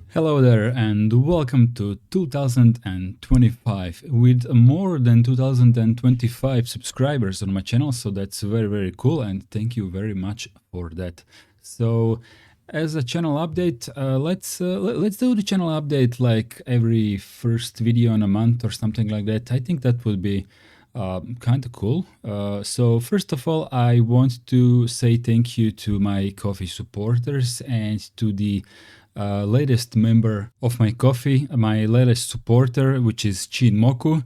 Hello there and welcome to 2025 with more than 2025 subscribers on my channel, so that's very cool and thank you very much for that. So as a channel update, let's do the channel update like every first video in a month or something like that. I think that would be kind of cool. So first of all, I want to say thank you to my coffee supporters and to the latest member of my coffee, my latest supporter, which is Chin Moku.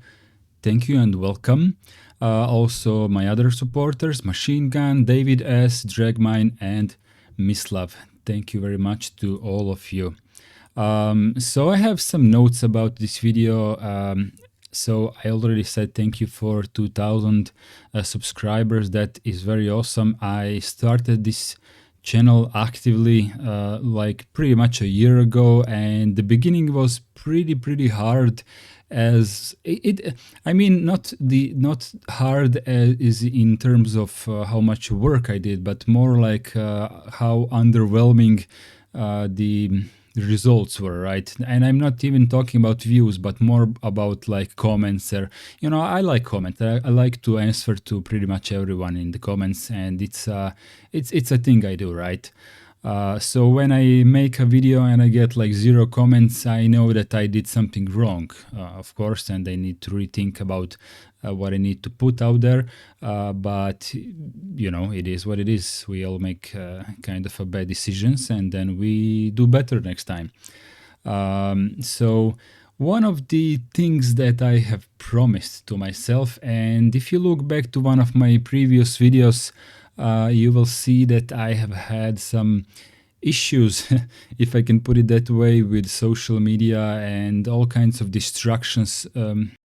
Thank you and welcome. Also my other supporters, Machine Gun, David S, Dragmine, and Mislav. Thank you very much to all of you. So I have some notes about this video. So I already said thank you for 2000 subscribers. That is very awesome. I started this channel actively like pretty much a year ago, and the beginning was pretty hard, as I mean, not hard as is in terms of how much work I did, but more like how underwhelming the results were, right? And I'm not even talking about views, but more about like comments. Or, you know, I like comments. I like to answer to pretty much everyone in the comments, and it's a thing I do, right? So when I make a video and I get like 0 comments, I know that I did something wrong, of course, and I need to rethink about what I need to put out there. But, you know, it is what it is. We all make kind of a bad decisions, and then we do better next time. So one of the things that I have promised to myself, and if you look back to one of my previous videos, you will see that I have had some issues, if I can put it that way, with social media and all kinds of distractions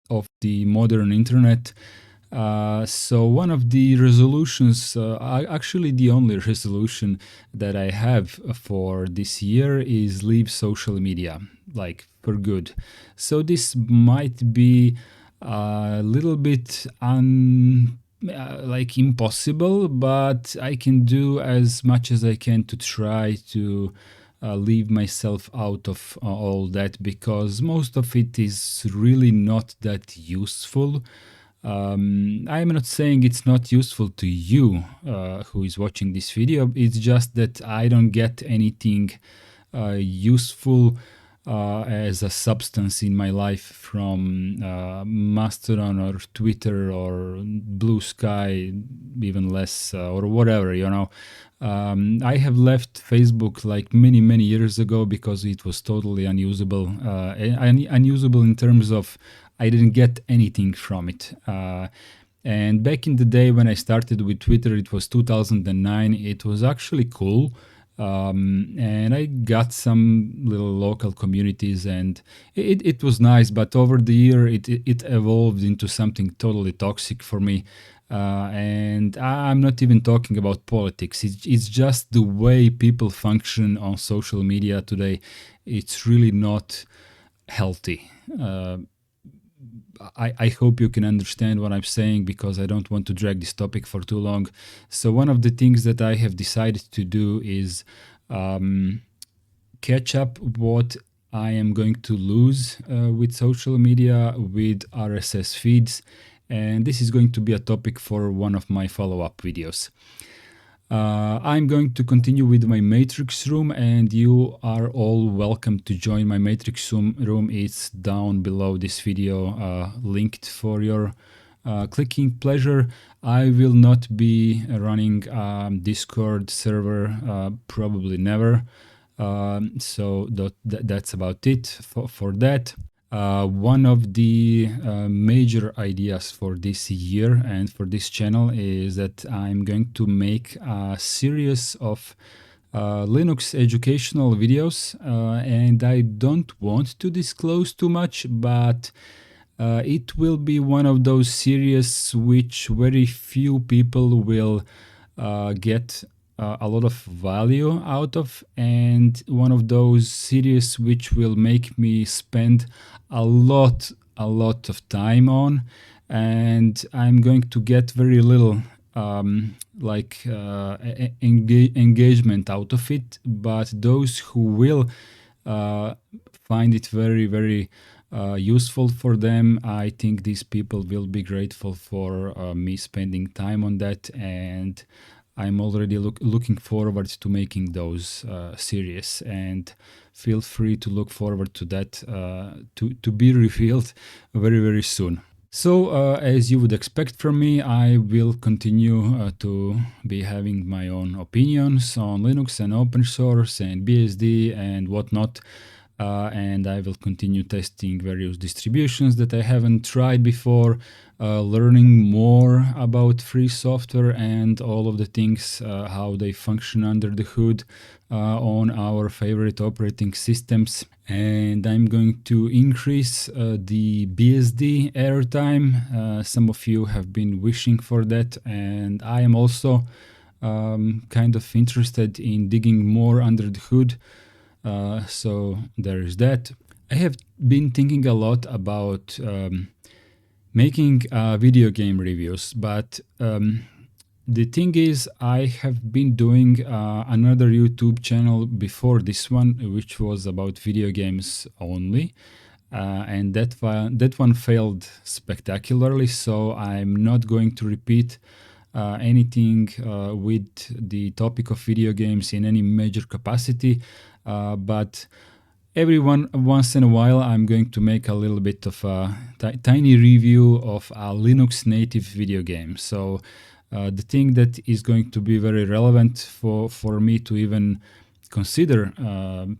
of the modern internet. So one of the resolutions, actually the only resolution that I have for this year, is leave social media, like for good. So this might be a little bit like impossible, but I can do as much as I can to try to leave myself out of all that, because most of it is really not that useful. I'm not saying it's not useful to you who is watching this video. It's just that I don't get anything useful as a substance in my life from Mastodon or Twitter or Blue Sky, even less, or whatever, you know. I have left Facebook like many years ago because it was totally unusable. Unusable in terms of I didn't get anything from it. And back in the day when I started with Twitter, it was 2009. It was actually cool. And I got some little local communities, and it was nice, but over the year it evolved into something totally toxic for me. And I'm not even talking about politics. It's just the way people function on social media today. It's really not healthy. I hope you can understand what I'm saying, because I don't want to drag this topic for too long. So one of the things that I have decided to do is catch up what I am going to lose with social media, with RSS feeds. And this is going to be a topic for one of my follow-up videos. I'm going to continue with my Matrix room, and you are all welcome to join my Matrix room. It's down below this video, linked for your clicking pleasure. I will not be running Discord server, probably never. So that's about it for that. One of the major ideas for this year and for this channel is that I'm going to make a series of Linux educational videos, and I don't want to disclose too much, but it will be one of those series which very few people will get a lot of value out of, and one of those series which will make me spend a lot of time on, and I'm going to get very little engagement out of it. But those who will uh, find it very, very useful for them, I think these people will be grateful for me spending time on that, and I'm already looking forward to making those series, and feel free to look forward to that to be revealed very, very soon. So, as you would expect from me, I will continue to be having my own opinions on Linux and open source and BSD and whatnot. And I will continue testing various distributions that I haven't tried before, learning more about free software and all of the things, how they function under the hood on our favorite operating systems. And I'm going to increase the BSD airtime. Some of you have been wishing for that, and I am also kind of interested in digging more under the hood. So there is that. I have been thinking a lot about making video game reviews, but the thing is, I have been doing another YouTube channel before this one, which was about video games only. And that one failed spectacularly, so I'm not going to repeat anything with the topic of video games in any major capacity. But once in a while, I'm going to make a little bit of a tiny review of a Linux native video game. So the thing that is going to be very relevant for me to even consider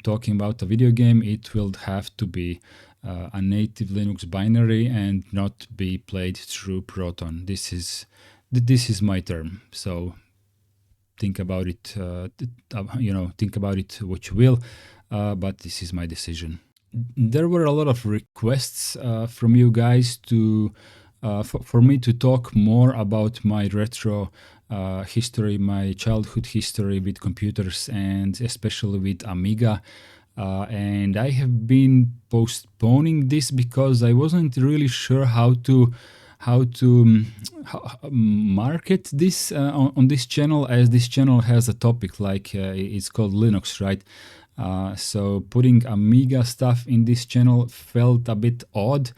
talking about a video game, it will have to be a native Linux binary and not be played through Proton. This is my term. So think about it. Think about it what you will. But this is my decision. There were a lot of requests from you guys for me to talk more about my retro history, my childhood history with computers, and especially with Amiga. And I have been postponing this because I wasn't really sure how to market this on this channel, as this channel has a topic like it's called Linux, right? So putting Amiga stuff in this channel felt a bit odd.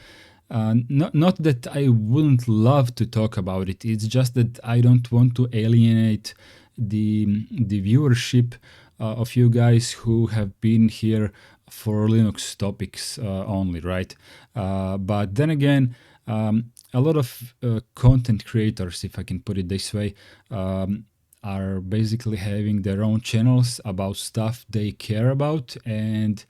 Not that I wouldn't love to talk about it. It's just that I don't want to alienate the viewership of you guys who have been here for Linux topics only, right? But then again, a lot of content creators, if I can put it this way, are basically having their own channels about stuff they care about, and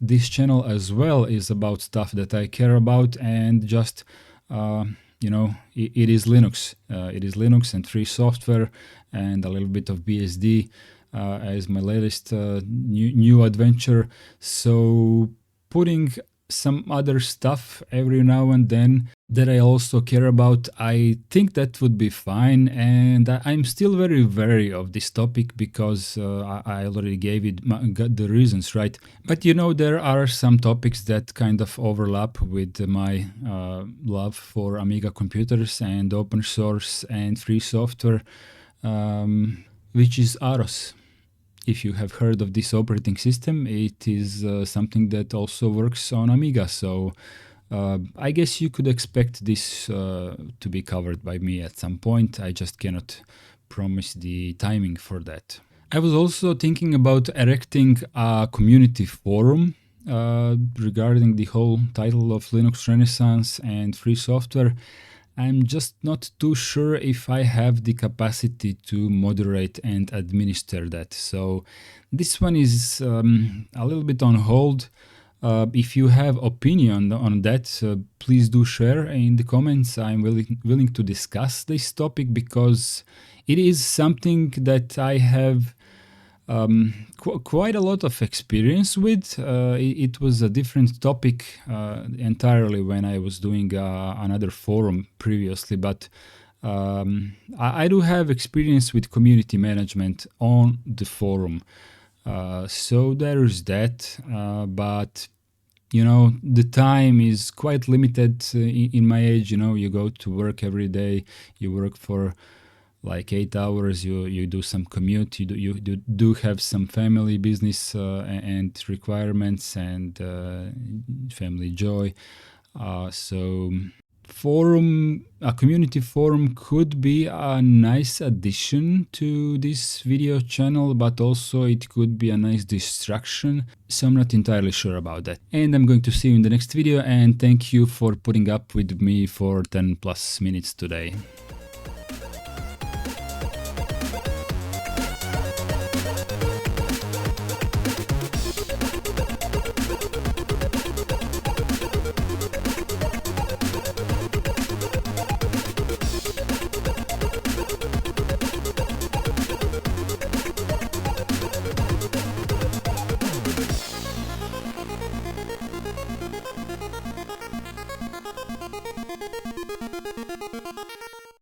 this channel as well is about stuff that I care about, and just it is Linux. It is Linux and free software and a little bit of BSD as my latest new adventure. So putting some other stuff every now and then that I also care about, I think that would be fine. And I'm still very wary of this topic because I already got the reasons, right? But there are some topics that kind of overlap with my love for Amiga computers and open source and free software, which is AROS. If you have heard of this operating system, it is something that also works on Amiga. So I guess you could expect this to be covered by me at some point. I just cannot promise the timing for that. I was also thinking about erecting a community forum regarding the whole title of Linux Renaissance and free software. I'm just not too sure if I have the capacity to moderate and administer that. So this one is a little bit on hold. If you have opinion on that, please do share in the comments. I'm willing to discuss this topic because it is something that I have quite a lot of experience with. It was a different topic entirely when I was doing another forum previously, but I do have experience with community management on the forum. So there's that, but you know, the time is quite limited in my age. You know, you go to work every day, you work for like 8 hours, you do some commute, you do have some family business and requirements and family joy. So a community forum could be a nice addition to this video channel, but also it could be a nice distraction. So I'm not entirely sure about that. And I'm going to see you in the next video, and thank you for putting up with me for 10 plus minutes today.